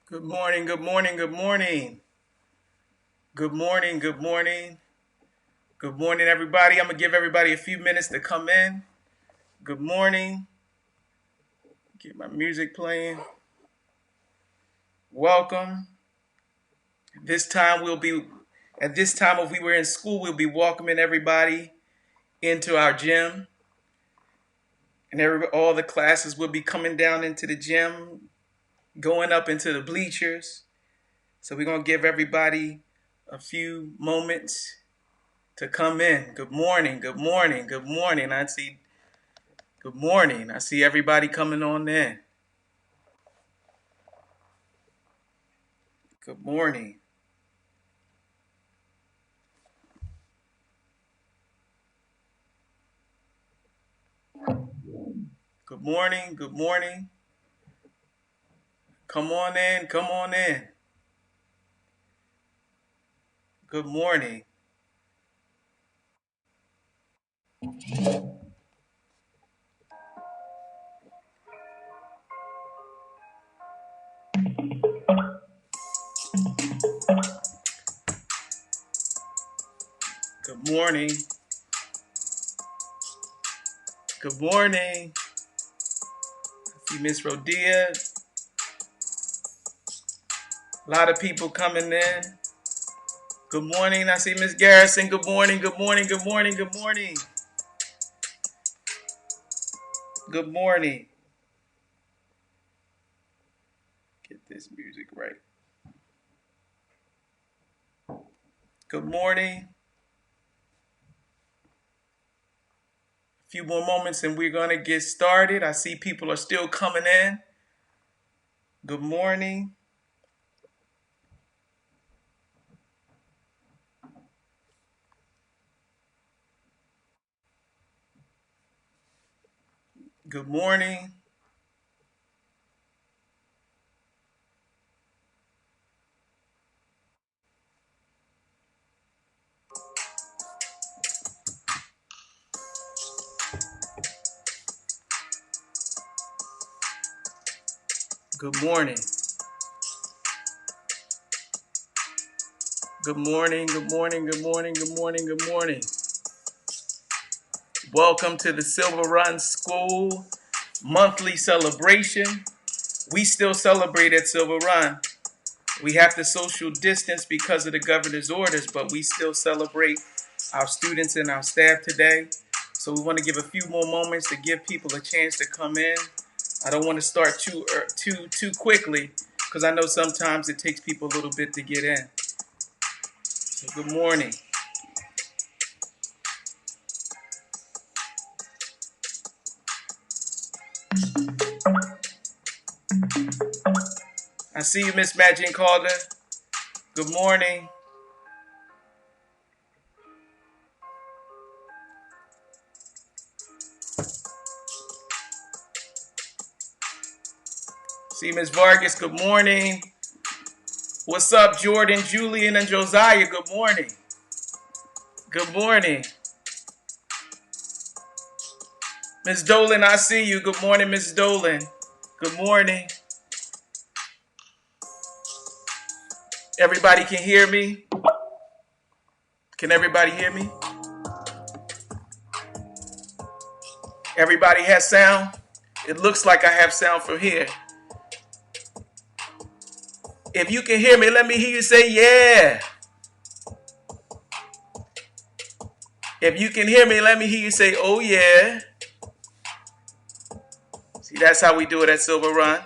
Good morning, good morning, good morning. Good morning, good morning. Good morning, everybody. I'm going to give everybody a few minutes to come in. Good morning. Get my music playing. Welcome. This time we'll be, at this time if we were in school, we'll be welcoming everybody into our gym. And all the classes will be coming down into the gym, going up into the bleachers. So we're going to give everybody a few moments to come in. Good morning, good morning, good morning. Good morning. I see everybody coming on in. Good morning. Good morning, good morning. Come on in, come on in. Good morning. Good morning. Good morning. I see Miss Rodia. A lot of people coming in. Good morning. I see Miss Garrison. Good morning, good morning, good morning, good morning. Good morning. Get this music right. Good morning. A few more moments and we're going to get started. I see people are still coming in. Good morning. Good morning. Good morning. Good morning, good morning, good morning, good morning, good morning. Welcome to the Silver Run School monthly celebration. We still celebrate at Silver Run. We have to social distance because of the governor's orders, but we still celebrate our students and our staff today. So we want to give a few more moments to give people a chance to come in. I don't want to start too quickly because I know sometimes it takes people a little bit to get in. So good morning. I see you, Miss Magin Calder. Good morning. See Miss Vargas. Good morning. What's up, Jordan, Julian, and Josiah? Good morning. Good morning. Miss Dolan, I see you. Good morning, Miss Dolan. Good morning. Everybody can hear me? Can everybody hear me? Everybody has sound? It looks like I have sound from here. If you can hear me, let me hear you say yeah. If you can hear me, let me hear you say oh yeah. See, that's how we do it at Silver Run.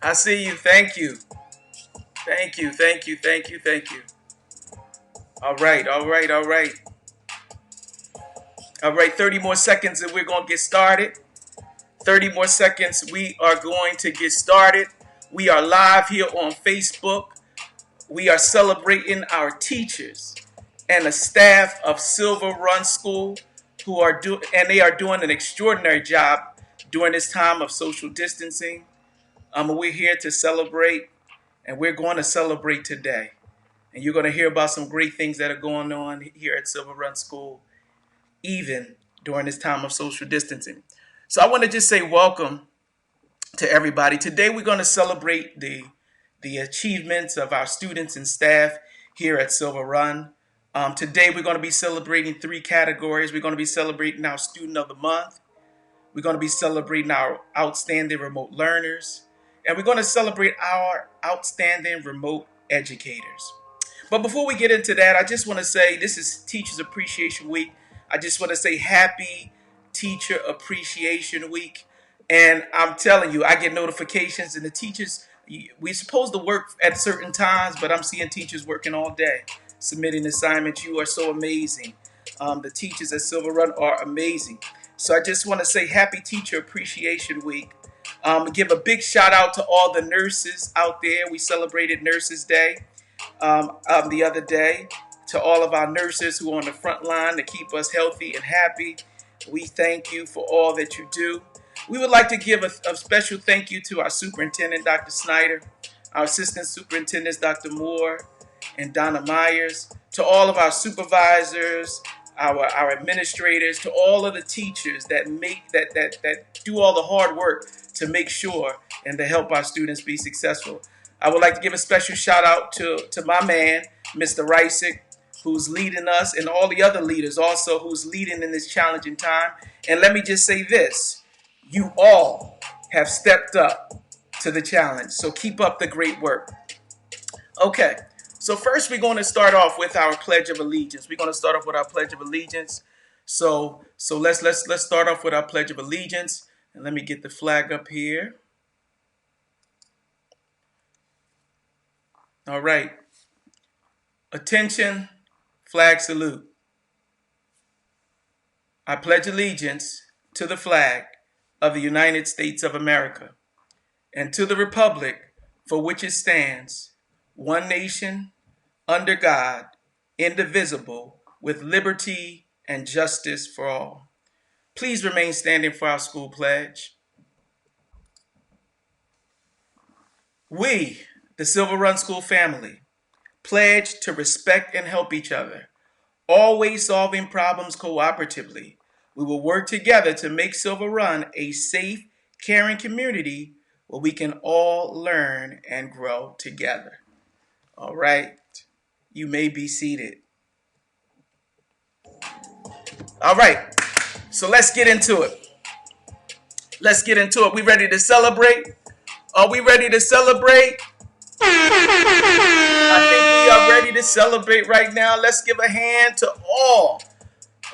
I see you. Thank you. Thank you. Thank you. Thank you. Thank you. All right. All right. All right. All right. 30 more seconds and we're going to get started. 30 more seconds. We are going to get started. We are live here on Facebook. We are celebrating our teachers and the staff of Silver Run School they are doing an extraordinary job during this time of social distancing. We're here to celebrate, and we're going to celebrate today. And you're going to hear about some great things that are going on here at Silver Run School, even during this time of social distancing. So I want to just say welcome to everybody. Today we're going to celebrate the achievements of our students and staff here at Silver Run. Today we're going to be celebrating 3 categories. We're going to be celebrating our Student of the Month. We're going to be celebrating our outstanding remote learners. And we're going to celebrate our outstanding remote educators. But before we get into that, I just want to say this is Teachers Appreciation Week. I just want to say happy Teacher Appreciation Week. And I'm telling you, I get notifications and the teachers, we're supposed to work at certain times, but I'm seeing teachers working all day, submitting assignments. You are so amazing. The teachers at Silver Run are amazing. So I just want to say happy Teacher Appreciation Week. Give a big shout out to all the nurses out there. We celebrated Nurses Day the other day. To all of our nurses who are on the front line to keep us healthy and happy, we thank you for all that you do. We would like to give a special thank you to our superintendent, Dr. Snyder, our assistant superintendents, Dr. Moore and Donna Myers, to all of our supervisors, our administrators, to all of the teachers that do all the hard work to make sure and to help our students be successful. I would like to give a special shout out to my man, Mr. Rysick, who's leading us, and all the other leaders also who's leading in this challenging time. And let me just say this, you all have stepped up to the challenge, so keep up the great work. Okay, so first we're going to start off with our Pledge of Allegiance. We're going to start off with our Pledge of Allegiance. So let's start off with our Pledge of Allegiance, and let me get the flag up here. All right. Attention, flag salute. I pledge allegiance to the flag of the United States of America and to the republic for which it stands, one nation, under God, indivisible, with liberty and justice for all. Please remain standing for our school pledge. We, the Silver Run School family, pledge to respect and help each other, always solving problems cooperatively. We will work together to make Silver Run a safe, caring community where we can all learn and grow together. All right, you may be seated. All right, so let's get into it. We ready to celebrate? Are we ready to celebrate? I think we are ready to celebrate right now. Let's give a hand to all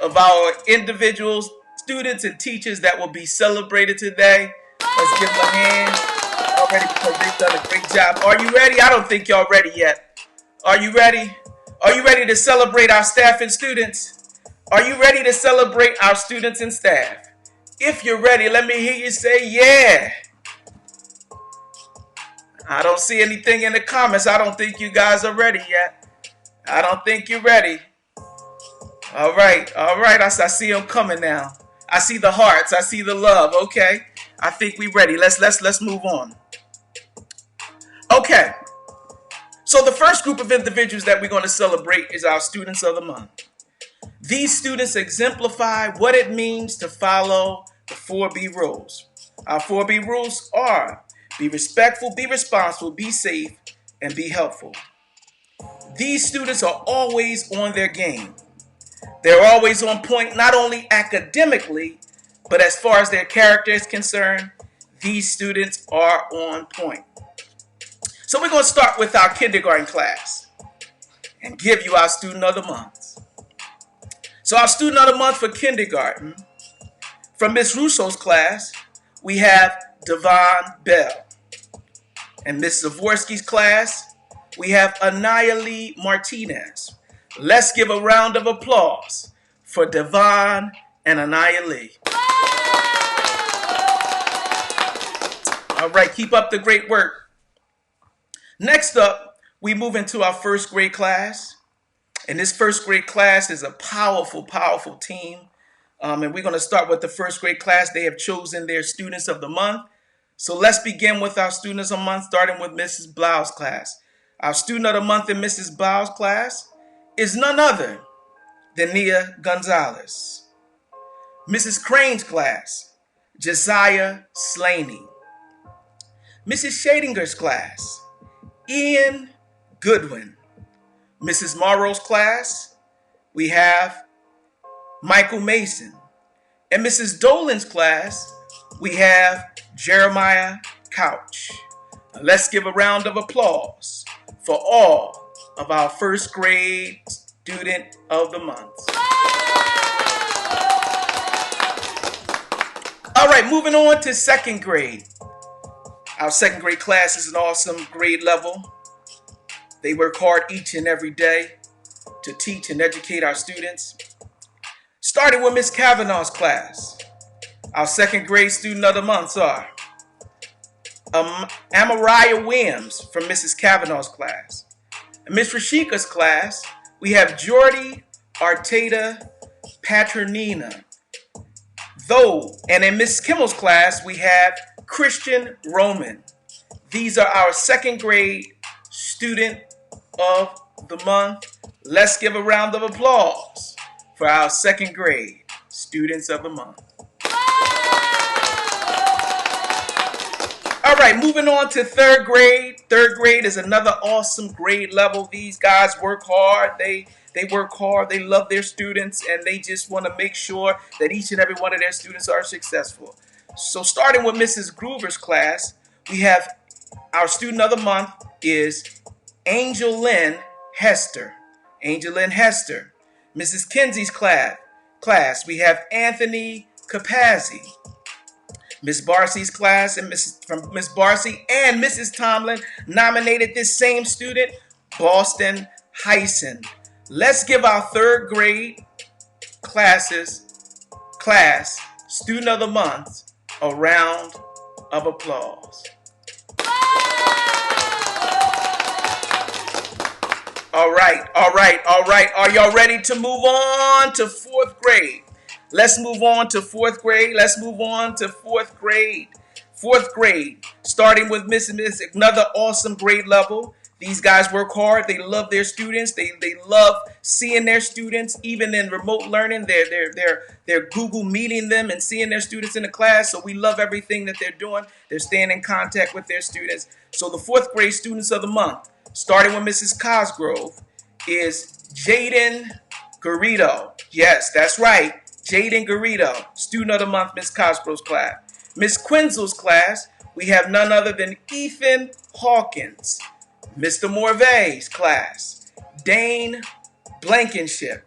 of our individuals, students, and teachers that will be celebrated today. Let's give them a hand already because they've done a great job. Are you ready? I don't think y'all ready yet. Are you ready? Are you ready to celebrate our staff and students? Are you ready to celebrate our students and staff? If you're ready, let me hear you say yeah. I don't see anything in the comments. I don't think you guys are ready yet. I don't think you're ready. All right. I see them coming now. I see the hearts. I see the love. Okay. I think we're ready. Let's move on. Okay. So the first group of individuals that we're going to celebrate is our Students of the Month. These students exemplify what it means to follow the 4B rules. Our 4B rules are: be respectful, be responsible, be safe, and be helpful. These students are always on their game. They're always on point, not only academically, but as far as their character is concerned, these students are on point. So we're going to start with our kindergarten class and give you our Student of the Month. So our Student of the Month for kindergarten, from Miss Russo's class, we have Devon Bell. In Miss Zavorsky's class, we have Anaya Lee Martinez. Let's give a round of applause for Devon and Anaya Lee. All right, keep up the great work. Next up, we move into our first grade class. And this first grade class is a powerful, powerful team. And we're going to start with the first grade class. They have chosen their Students of the Month. So let's begin with our Students of the Month, starting with Mrs. Blau's class. Our Student of the Month in Mrs. Blau's class is none other than Nia Gonzalez. Mrs. Crane's class, Josiah Slaney. Mrs. Shadinger's class, Ian Goodwin. Mrs. Morrow's class, we have Michael Mason. And Mrs. Dolan's class, we have Jeremiah Couch. Now let's give a round of applause for all of our first grade student of the month. All right, moving on to second grade. Our second grade class is an awesome grade level. They work hard each and every day to teach and educate our students. Starting with Miss Kavanaugh's class. Our second grade student of the months are Amariah Williams from Mrs. Kavanaugh's class. In Miss Rashika's class, we have Jordy Arteta Patronina. And in Miss Kemmal's class, we have Christian Roman. These are our second grade student of the month. Let's give a round of applause for our second grade students of the month. All right, moving on to third grade. Third grade is another awesome grade level. These guys work hard. They work hard. They love their students, and they just want to make sure that each and every one of their students are successful. So starting with Mrs. Groover's class, we have our student of the month is Angel Lynn Hester. Angel Lynn Hester. Mrs. Kinsey's class, we have Anthony Capazzi. Miss Barcy's class from Miss Barcy and Mrs. Tomlin nominated this same student, Boston Hyson. Let's give our third grade class student of the month a round of applause. All right. Are y'all ready to move on to fourth grade? Let's move on to fourth grade. Fourth grade, starting with Miss another awesome grade level. These guys work hard. They love their students. They love seeing their students, even in remote learning. They're Google meeting them and seeing their students in the class. So we love everything that they're doing. They're staying in contact with their students. So the fourth grade students of the month, starting with Mrs. Cosgrove, is Jaden Garrido. Yes, that's right. Jaden Garrido, student of the month, Miss Cosgrove's class. Miss Quinzel's class, we have none other than Ethan Hawkins. Mr. Morvay's class, Dane Blankenship.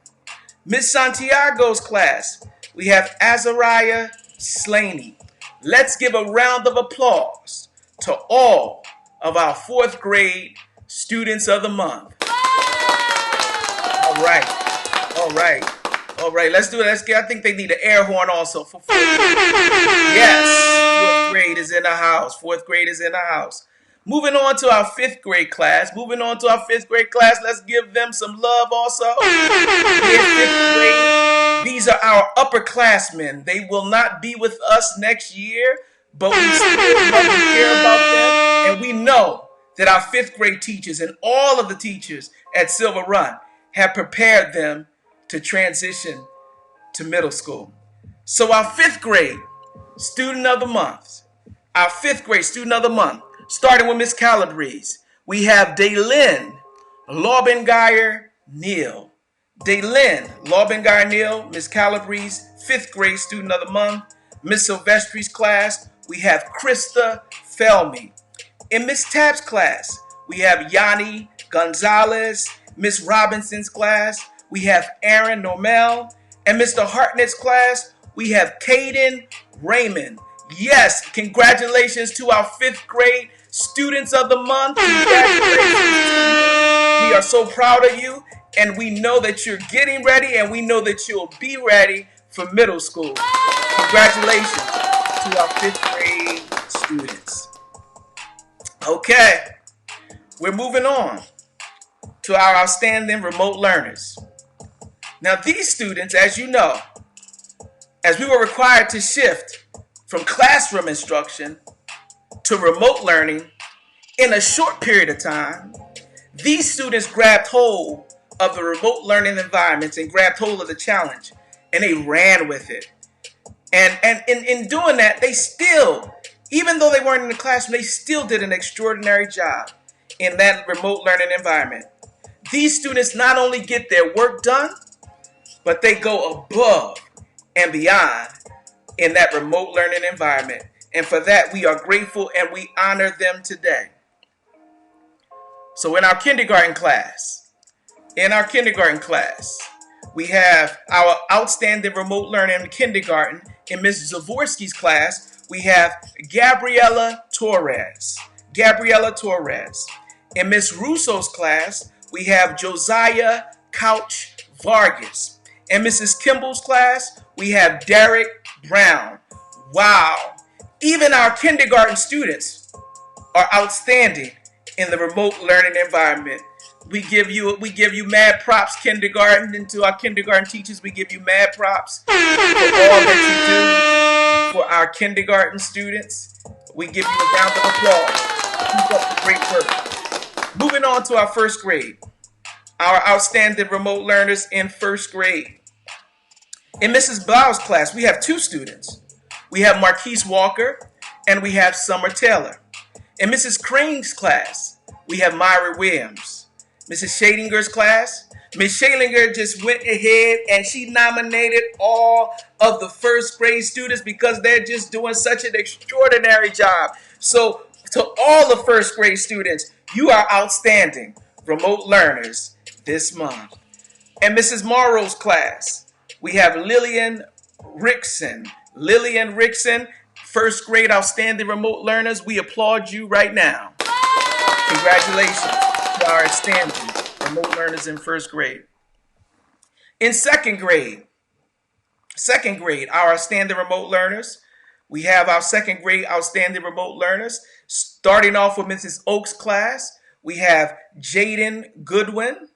Miss Santiago's class, we have Azariah Slaney. Let's give a round of applause to all of our fourth grade students of the month. All right, let's do it. I think they need an air horn also for fourth grade. Yes, fourth grade is in the house. Moving on to our fifth grade class. Let's give them some love also. Fifth grade. These are our upperclassmen. They will not be with us next year, but we still love and care about them. And we know that our fifth grade teachers and all of the teachers at Silver Run have prepared them to transition to middle school. So our fifth grade student of the month, starting with Miss Calabrese, we have Daylin Laubengeyer Neal. Miss Calabrese, fifth grade student of the month. Miss Silvestri's class, we have Krista Felmy. In Miss Tapp's class, we have Yanni Gonzalez. Miss Robinson's class, we have Aaron Normel. And Mr. Hartnett's class, we have Caden Raymond. Yes, congratulations to our fifth grade students of the month. Congratulations to you. We are so proud of you, and we know that you're getting ready, and we know that you'll be ready for middle school. Congratulations to our fifth grade students. Okay, we're moving on to our outstanding remote learners. Now, these students, as you know, as we were required to shift from classroom instruction to remote learning in a short period of time, these students grabbed hold of the remote learning environments and grabbed hold of the challenge, and they ran with it. And in doing that, they still, even though they weren't in the classroom, they still did an extraordinary job in that remote learning environment. These students not only get their work done, but they go above and beyond in that remote learning environment. And for that, we are grateful and we honor them today. So in our kindergarten class, we have our outstanding remote learning in kindergarten. In Mrs. Zavorsky's class, we have Gabriella Torres. In Miss Russo's class, we have Josiah Couch Vargas. In Mrs. Kimball's class, we have Derek Brown. Wow. Even our kindergarten students are outstanding in the remote learning environment. We give you mad props, kindergarten, and to our kindergarten teachers, we give you mad props for all that you do for our kindergarten students. We give you a round of applause. Keep up the great work. Moving on to our first grade. Our outstanding remote learners in first grade. In Mrs. Blau's class, we have two students. We have Marquise Walker and we have Summer Taylor. In Mrs. Crane's class, we have Myra Williams. Mrs. Schadinger's class, Ms. Schalinger just went ahead and she nominated all of the first grade students because they're just doing such an extraordinary job. So to all the first grade students, you are outstanding remote learners this month. In Mrs. Morrow's class, we have Lillian Rickson. First grade outstanding remote learners. We applaud you right now. Congratulations to our outstanding remote learners in first grade. In second grade, our outstanding remote learners. We have our second grade outstanding remote learners. Starting off with Mrs. Oak's class, we have Jaden Goodwin.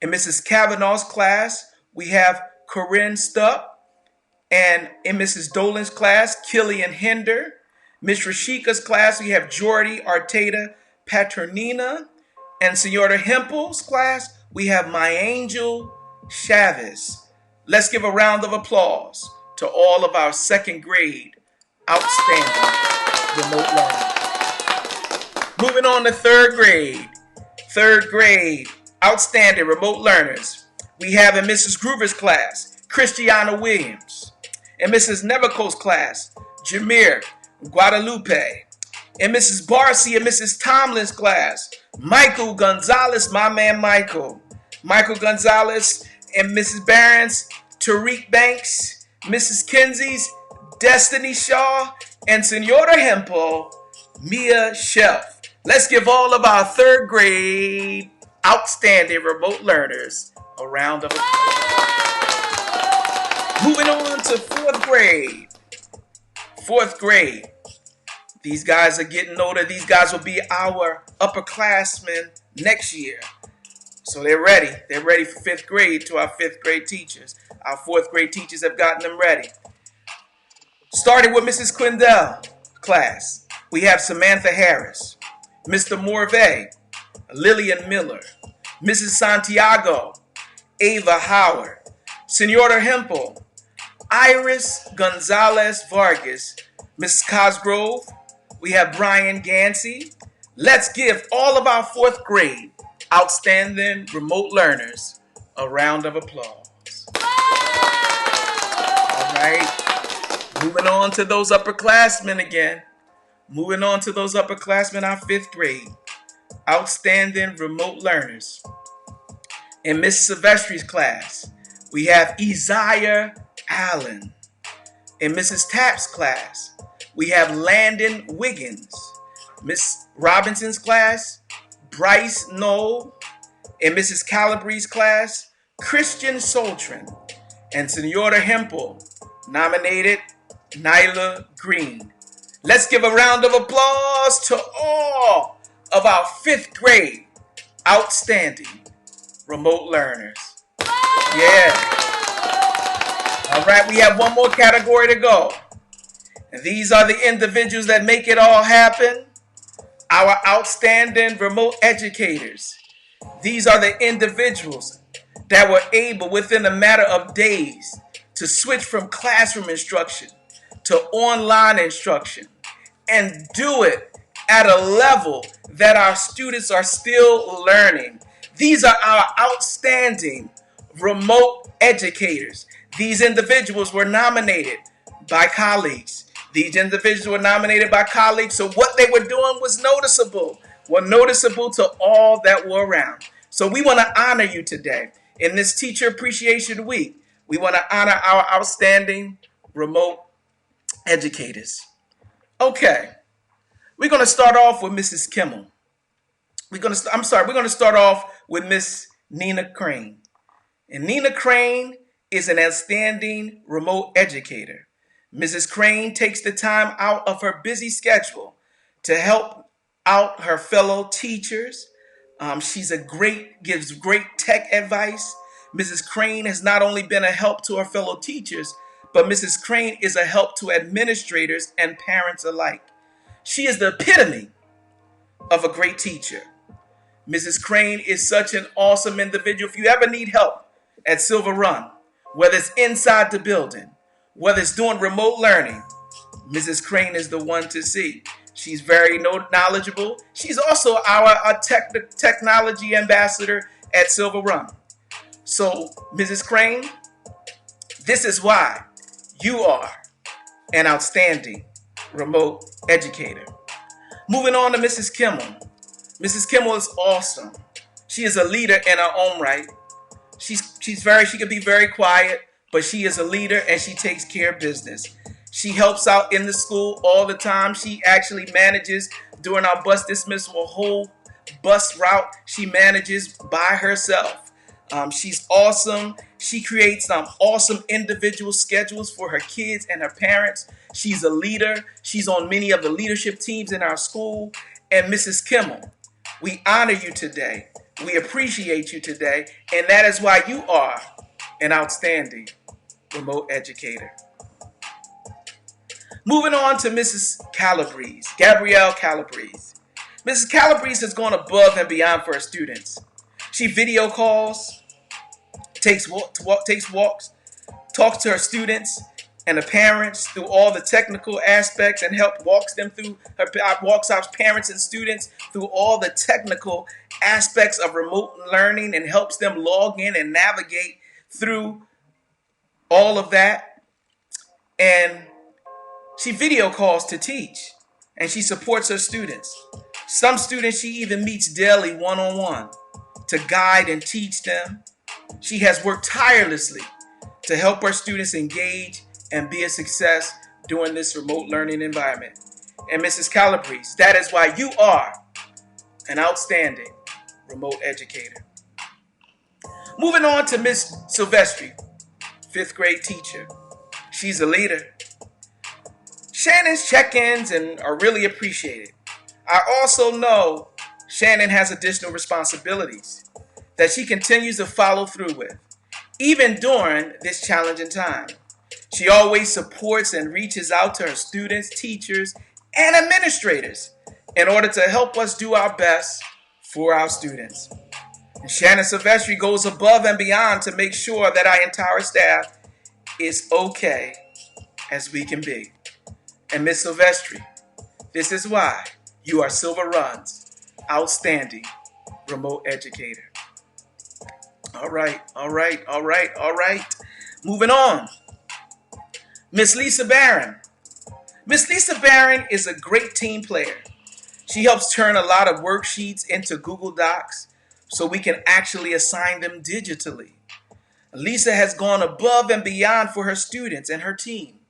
In Mrs. Kavanaugh's class, we have Corinne Stupp. And in Mrs. Dolan's class, Killian Hinder. Miss Rashika's class, we have Jordy Arteta Paternina. And Senora Hempel's class, we have My Angel Chavez. Let's give a round of applause to all of our second grade outstanding remote learners. Moving on to third grade, outstanding remote learners. We have in Mrs. Groover's class, Christiana Williams. In Mrs. Nevico's class, Jameer Guadalupe. In Mrs. Barcy and Mrs. Tomlin's class, Michael Gonzalez, my man Michael Gonzalez. And Mrs. Barron's, Tariq Banks. Mrs. Kinsey's, Destiny Shaw. And Senora Hempel, Mia Shelf. Let's give all of our third grade outstanding remote learners a round of applause. Moving on to fourth grade. These guys are getting older. These guys will be our upperclassmen next year. So they're ready. They're ready for fifth grade to our fifth grade teachers. Our fourth grade teachers have gotten them ready. Starting with Mrs. Quindell class, we have Samantha Harris, Mr. Morvay, Lillian Miller, Mrs. Santiago, Ava Howard, Senora Hempel, Iris Gonzalez Vargas, Mrs. Cosgrove. We have Brian Gansey. Let's give all of our fourth grade outstanding remote learners a round of applause. All right. Moving on to those upperclassmen again. Our fifth grade outstanding remote learners. In Miss Silvestri's class, we have Isaiah Allen. In Mrs. Tapp's class, we have Landon Wiggins. Miss Robinson's class, Bryce Knoll. In Mrs. Calabre's class, Christian Soltran. And Senora Hempel nominated Nyla Green. Let's give a round of applause to all of our fifth grade outstanding remote learners. Yeah. All right, we have one more category to go. And these are the individuals that make it all happen. Our outstanding remote educators. These are the individuals that were able within a matter of days to switch from classroom instruction to online instruction and do it at a level that our students are still learning. These are our outstanding remote educators. These individuals were nominated by colleagues. So what they were doing was noticeable to all that were around. So we want to honor you today. In this Teacher Appreciation Week, we want to honor our outstanding remote educators. Okay, we're going to start off with Mrs. Kemmal. We're going to start off with Miss Nina Crane. And Nina Crane is an outstanding remote educator. Mrs. Crane takes the time out of her busy schedule to help out her fellow teachers. Gives great tech advice. Mrs. Crane has not only been a help to her fellow teachers, but Mrs. Crane is a help to administrators and parents alike. She is the epitome of a great teacher. Mrs. Crane is such an awesome individual. If you ever need help at Silver Run, whether it's inside the building, whether it's doing remote learning, Mrs. Crane is the one to see. She's very knowledgeable. She's also our technology ambassador at Silver Run. So, Mrs. Crane, this is why you are an outstanding remote educator. Moving on to Mrs. Kemmal. Mrs. Kemmal is awesome. She is a leader in her own right. She can be very quiet, but she is a leader and she takes care of business. She helps out in the school all the time. She actually manages during our bus dismissal, a whole bus route she manages by herself. She's awesome. She creates awesome individual schedules for her kids and her parents. She's a leader. She's on many of the leadership teams in our school. And Mrs. Kemmal, we honor you today. We appreciate you today. And that is why you are an outstanding remote educator. Moving on to Mrs. Gabrielle Calabrese. Mrs. Calabrese has gone above and beyond for her students. She video calls, takes walks, talks to her students and the parents through all the technical aspects and walks our parents and students through all the technical aspects of remote learning and helps them log in and navigate through all of that. And she video calls to teach and she supports her students. Some students she even meets daily one-on-one to guide and teach them. She has worked tirelessly to help her students engage and be a success during this remote learning environment. And Mrs. Calabrese, that is why you are an outstanding remote educator. Moving on to Miss Silvestri, 5th grade teacher. She's a leader. Shannon's check-ins are really appreciated. I also know Shannon has additional responsibilities that she continues to follow through with, even during this challenging time. She always supports and reaches out to her students, teachers, and administrators in order to help us do our best for our students. And Shannon Silvestri goes above and beyond to make sure that our entire staff is okay as we can be. And Miss Silvestri, this is why you are Silver Run's outstanding remote educator. All right. Moving on. Miss Lisa Barron. Miss Lisa Barron is a great team player. She helps turn a lot of worksheets into Google Docs so we can actually assign them digitally. Lisa has gone above and beyond for her students and her team,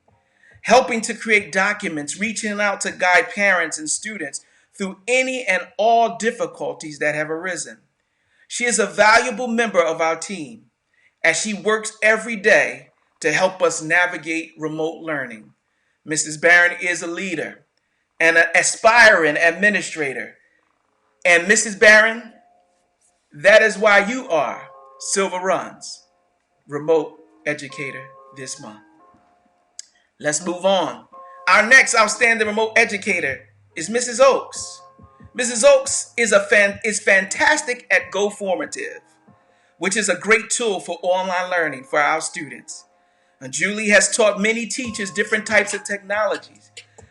helping to create documents, reaching out to guide parents and students through any and all difficulties that have arisen. She is a valuable member of our team as she works every day to help us navigate remote learning. Mrs. Barron is a leader and an aspiring administrator. And Mrs. Barron, that is why you are Silver Run's remote educator this month. Let's move on. Our next outstanding remote educator is Mrs. Oakes. Mrs. Oakes is fantastic at GoFormative, which is a great tool for online learning for our students. And Julie has taught many teachers different types of technologies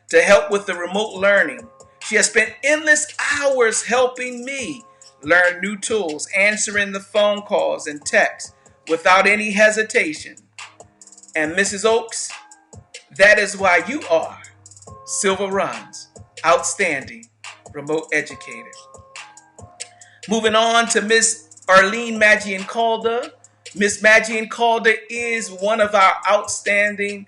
to help with the remote learning. She has spent endless hours helping me learn new tools, answering the phone calls and texts without any hesitation. And Mrs. Oaks, that is why you are Silver Run's outstanding remote educator. Moving on to Miss Arlene Magian Calder. Miss Magian Calder is one of our outstanding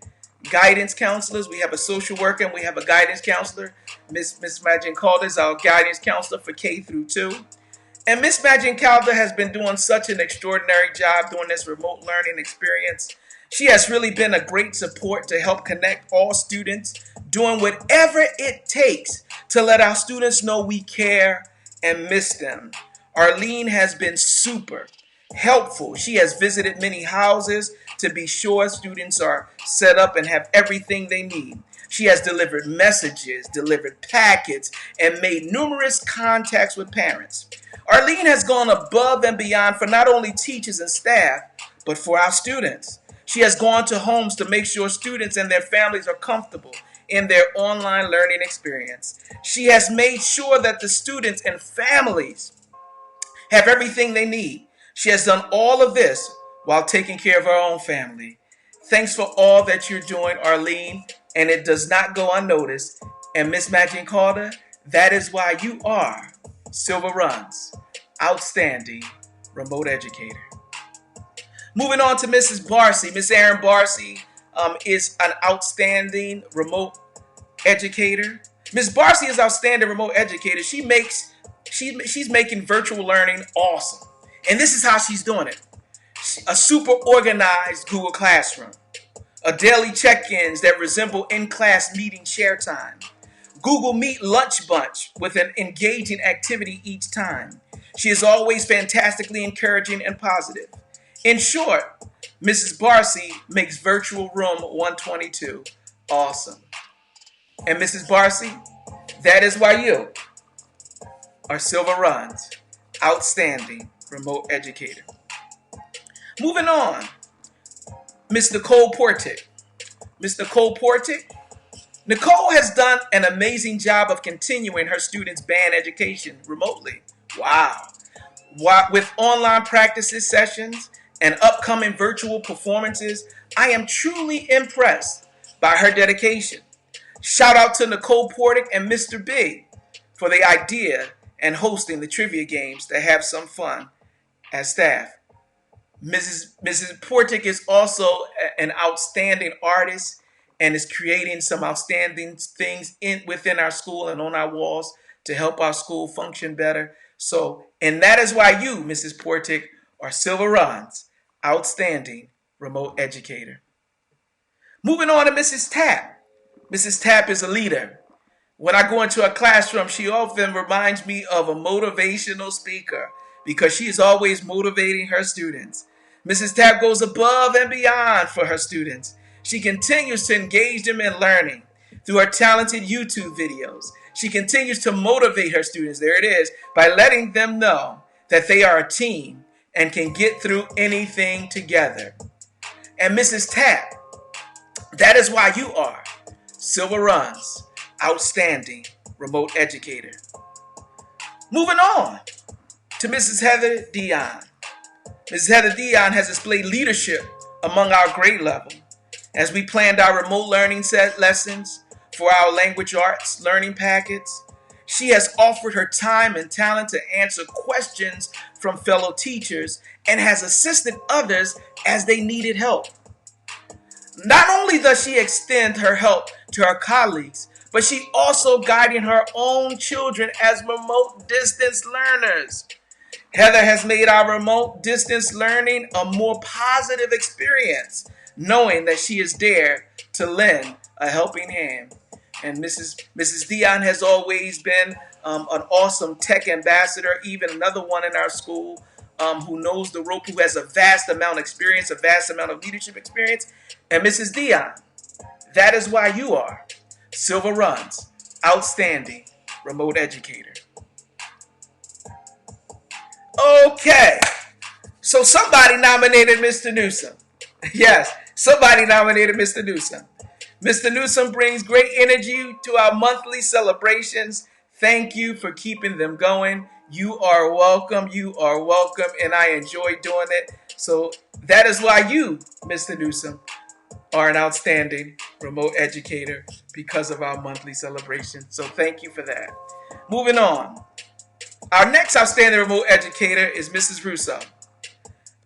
guidance counselors. We have a social worker and we have a guidance counselor. Miss Magian Calder is our guidance counselor for K through 2. And Miss Magian Calder has been doing such an extraordinary job doing this remote learning experience. She has really been a great support to help connect all students, doing whatever it takes to let our students know we care and miss them. Arlene has been super helpful. She has visited many houses to be sure students are set up and have everything they need. She has delivered messages, delivered packets, and made numerous contacts with parents. Arlene has gone above and beyond for not only teachers and staff, but for our students. She has gone to homes to make sure students and their families are comfortable in their online learning experience. She has made sure that the students and families have everything they need. She has done all of this while taking care of her own family. Thanks for all that you're doing, Arlene, and it does not go unnoticed. And Miss Magian Calder, that is why you are Silver Run's outstanding remote educator. Moving on to Mrs. Barcy. Miss Erin Barcy is an outstanding remote educator. Miss Barcy is outstanding remote educator. She's making virtual learning awesome. And this is how she's doing it. A super organized Google Classroom. A daily check-ins that resemble in-class meeting share time. Google Meet lunch bunch with an engaging activity each time. She is always fantastically encouraging and positive. In short, Mrs. Barcy makes Virtual Room 122 awesome. And Mrs. Barcy, that is why you are Silver Run's outstanding remote educator. Moving on, Miss Nicole Portick. Miss Nicole Portick. Nicole has done an amazing job of continuing her students' band education remotely. Wow. With online practices sessions and upcoming virtual performances, I am truly impressed by her dedication. Shout out to Nicole Portick and Mr. Big for the idea and hosting the trivia games to have some fun as staff. Mrs. Portick is also an outstanding artist and is creating some outstanding things within our school and on our walls to help our school function better. And that is why you, Mrs. Portick, are Silver Run's outstanding remote educator. Moving on to Mrs. Tapp. Mrs. Tapp is a leader. When I go into a classroom, she often reminds me of a motivational speaker because she is always motivating her students. Mrs. Tapp goes above and beyond for her students. She continues to engage them in learning through her talented YouTube videos. She continues to motivate her students, there it is, by letting them know that they are a team and can get through anything together. And Mrs. Tapp, that is why you are Silver Run's outstanding remote educator. Moving on to Mrs. Heather Dion. Mrs. Heather Dion has displayed leadership among our grade level as we planned our remote learning lessons for our language arts learning packets. She has offered her time and talent to answer questions from fellow teachers and has assisted others as they needed help. Not only does she extend her help to her colleagues, but she also guiding her own children as remote distance learners. Heather has made our remote distance learning a more positive experience, knowing that she is there to lend a helping hand. And Mrs. Dion has always been an awesome tech ambassador, even another one in our school who knows the rope, who has a vast amount of experience, a vast amount of leadership experience. And Mrs. Dion, that is why you are Silver Run's outstanding remote educator. Okay, so somebody nominated Mr. Newsom. Yes, somebody nominated Mr. Newsom. Mr. Newsom brings great energy to our monthly celebrations. Thank you for keeping them going. You are welcome. You are welcome. And I enjoy doing it. So that is why you, Mr. Newsom, are an outstanding remote educator because of our monthly celebration. So thank you for that. Moving on. Our next outstanding remote educator is Mrs. Russo.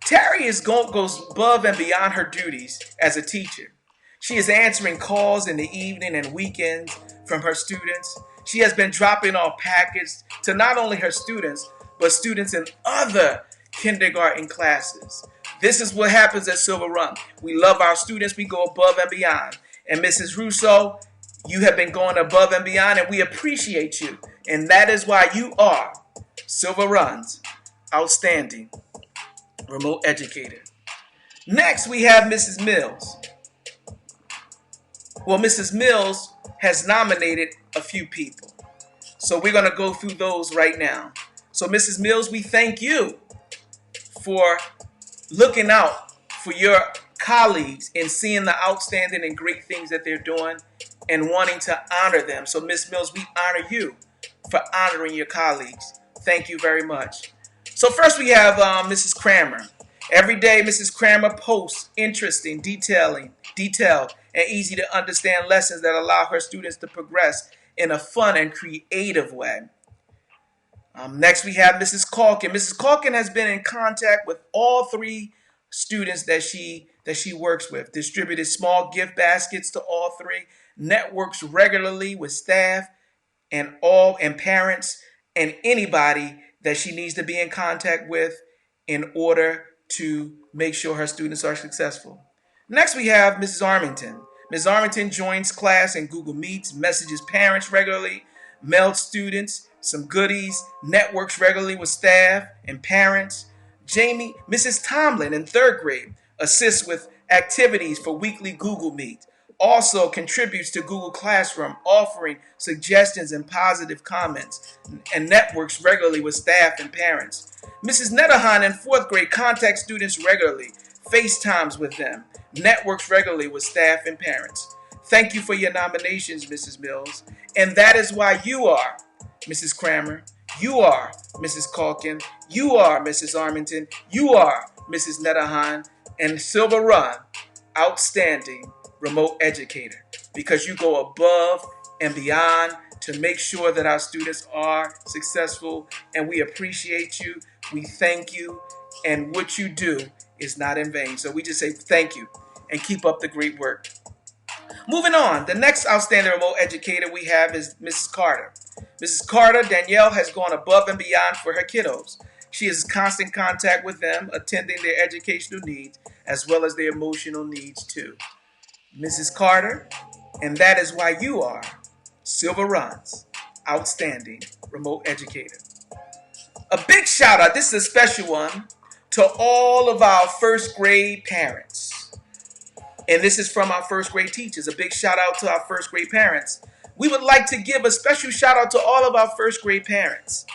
Terry goes above and beyond her duties as a teacher. She is answering calls in the evening and weekends from her students. She has been dropping off packets to not only her students, but students in other kindergarten classes. This is what happens at Silver Run. We love our students. We go above and beyond. And Mrs. Russo, you have been going above and beyond, and we appreciate you. And that is why you are Silver Run's outstanding remote educator. Next, we have Mrs. Mills. Well, Mrs. Mills has nominated a few people. So we're going to go through those right now. So Mrs. Mills, we thank you for looking out for your colleagues and seeing the outstanding and great things that they're doing and wanting to honor them. So Miss Mills, we honor you for honoring your colleagues. Thank you very much. So first we have Mrs. Crammer. Every day, Mrs. Crammer posts interesting, detailed, and easy to understand lessons that allow her students to progress in a fun and creative way. Next, we have Mrs. Calkin. Mrs. Calkin has been in contact with all three students that she works with, distributed small gift baskets to all three, networks regularly with staff and parents and anybody that she needs to be in contact with in order to make sure her students are successful. Next, we have Mrs. Armington. Ms. Armington joins class in Google Meets, messages parents regularly, mails students some goodies, networks regularly with staff and parents. Mrs. Tomlin in third grade assists with activities for weekly Google Meet. Also contributes to Google Classroom, offering suggestions and positive comments, and networks regularly with staff and parents. Mrs. Netahan in fourth grade contacts students regularly, FaceTimes with them, networks regularly with staff and parents. Thank you for your nominations, Mrs. Mills. And that is why you are Mrs. Crammer, you are Mrs. Calkin, you are Mrs. Armington, you are Mrs. Netahan, and Silver Run, outstanding remote educator, because you go above and beyond to make sure that our students are successful, and we appreciate you, we thank you, and what you do is not in vain. So we just say thank you and keep up the great work. Moving on, the next outstanding remote educator we have is Mrs. Carter. Mrs. Carter, Danielle, has gone above and beyond for her kiddos. She is in constant contact with them, attending their educational needs as well as their emotional needs too. Mrs. Carter, and that is why you are Silver Run's outstanding remote educator. A big shout out, this is a special one, to all of our first grade parents. And this is from our first grade teachers. A big shout out to our first grade parents. We would like to give a special shout out to all of our first grade parents.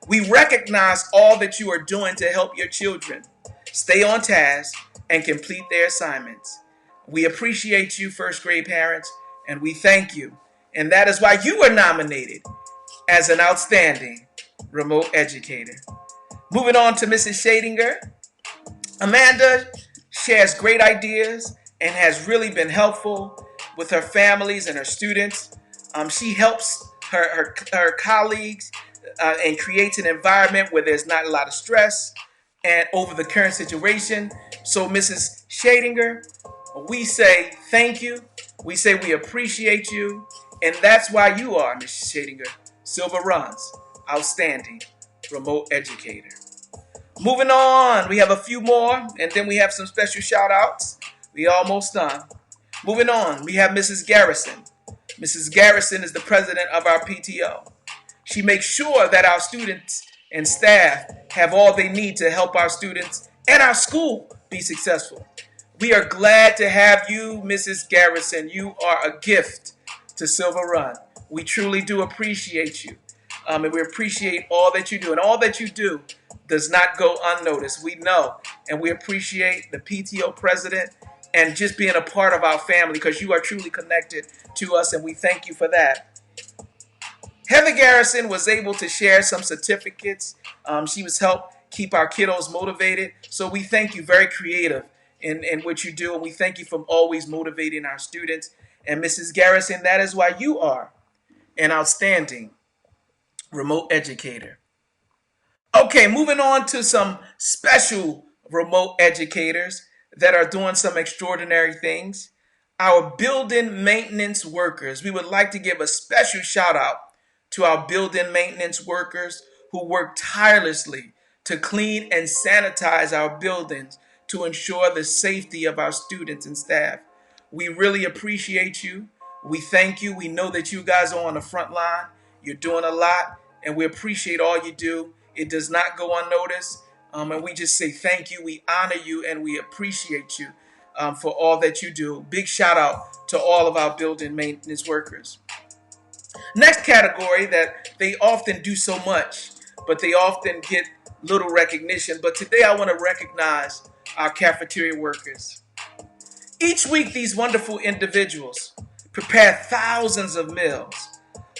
We recognize all that you are doing to help your children stay on task and complete their assignments. We appreciate you, first grade parents, and we thank you. And that is why you were nominated as an outstanding remote educator. Moving on to Mrs. Shadinger. Amanda shares great ideas and has really been helpful with her families and her students. She helps her colleagues and creates an environment where there's not a lot of stress and over the current situation. So Mrs. Shadinger, we say thank you. We say we appreciate you. And that's why you are, Mrs. Shadinger, Silver Run's outstanding remote educator. Moving on, we have a few more, and then we have some special shout outs. We almost done. Moving on, we have Mrs. Garrison. Mrs. Garrison is the president of our PTO. She makes sure that our students and staff have all they need to help our students and our school be successful. We are glad to have you, Mrs. Garrison. You are a gift to Silver Run. We truly do appreciate you. And we appreciate all that you do. And all that you do does not go unnoticed. We know and we appreciate the PTO president and just being a part of our family, because you are truly connected to us, and we thank you for that. Heather Garrison was able to share some certificates. She was helped keep our kiddos motivated. So we thank you, very creative in what you do, and we thank you for always motivating our students. And Mrs. Garrison, that is why you are an outstanding remote educator. Okay, moving on to some special remote educators that are doing some extraordinary things. Our building maintenance workers. We would like to give a special shout out to our building maintenance workers who work tirelessly to clean and sanitize our buildings to ensure the safety of our students and staff. We really appreciate you. We thank you. We know that you guys are on the front line. You're doing a lot, and we appreciate all you do. It does not go unnoticed, and we just say thank you. We honor you, and we appreciate you for all that you do. Big shout out to all of our building maintenance workers. Next category that they often do so much, but they often get little recognition. But today I want to recognize our cafeteria workers. Each week, these wonderful individuals prepare thousands of meals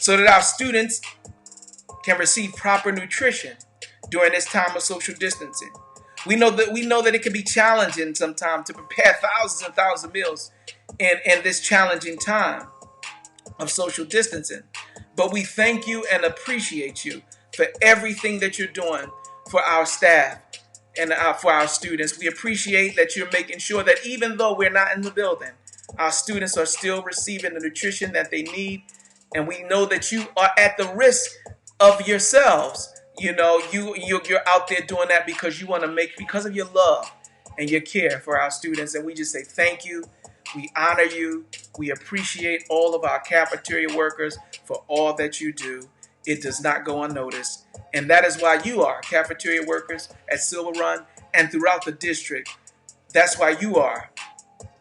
so that our students can receive proper nutrition during this time of social distancing. We know that it can be challenging sometimes to prepare thousands and thousands of meals in this challenging time of social distancing. But we thank you and appreciate you for everything that you're doing for our staff and for our students. We appreciate that you're making sure that even though we're not in the building, our students are still receiving the nutrition that they need. And we know that you are at the risk of yourselves. You're out there doing that because you want to because of your love and your care for our students. And we just say thank you. We honor you. We appreciate all of our cafeteria workers for all that you do. It does not go unnoticed. And that is why you are cafeteria workers at Silver Run and throughout the district. That's why you are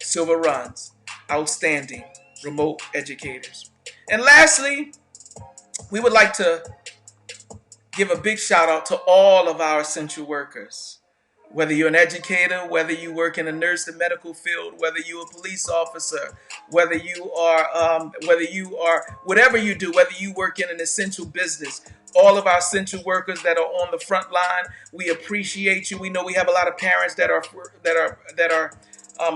Silver Run's outstanding remote educators. And lastly, we would like to give a big shout out to all of our essential workers. Whether you're an educator, whether you work in the nurse and medical field, whether you're a police officer, whether you are whatever you do, whether you work in an essential business, all of our essential workers that are on the front line, we appreciate you. We know we have a lot of parents that are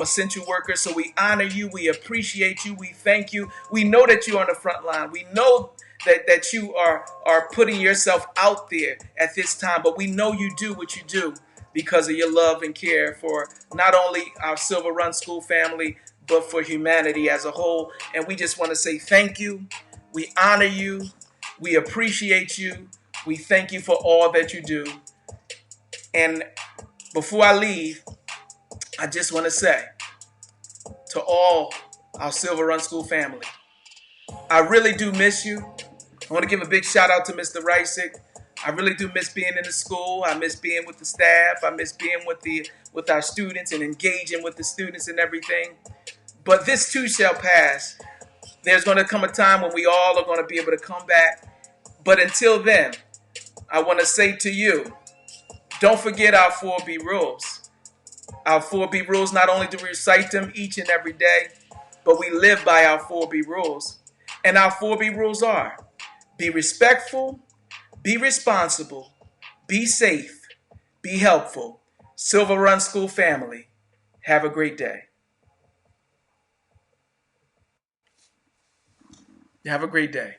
essential workers, so we honor you. We appreciate you. We thank you. We know that you're on the front line. We know that you are putting yourself out there at this time, but we know you do what you do because of your love and care for not only our Silver Run School family, but for humanity as a whole. And we just want to say thank you. We honor you. We appreciate you. We thank you for all that you do. And before I leave, I just want to say to all our Silver Run School family, I really do miss you. I want to give a big shout out to Mr. Reisick. I really do miss being in the school. I miss being with the staff. I miss being with our students and engaging with the students and everything. But this too shall pass. There's going to come a time when we all are going to be able to come back. But until then, I want to say to you, don't forget our 4B rules. Our 4B rules, not only do we recite them each and every day, but we live by our 4B rules. And our 4B rules are: be respectful, be responsible, be safe, be helpful. Silver Run School family, have a great day. Have a great day.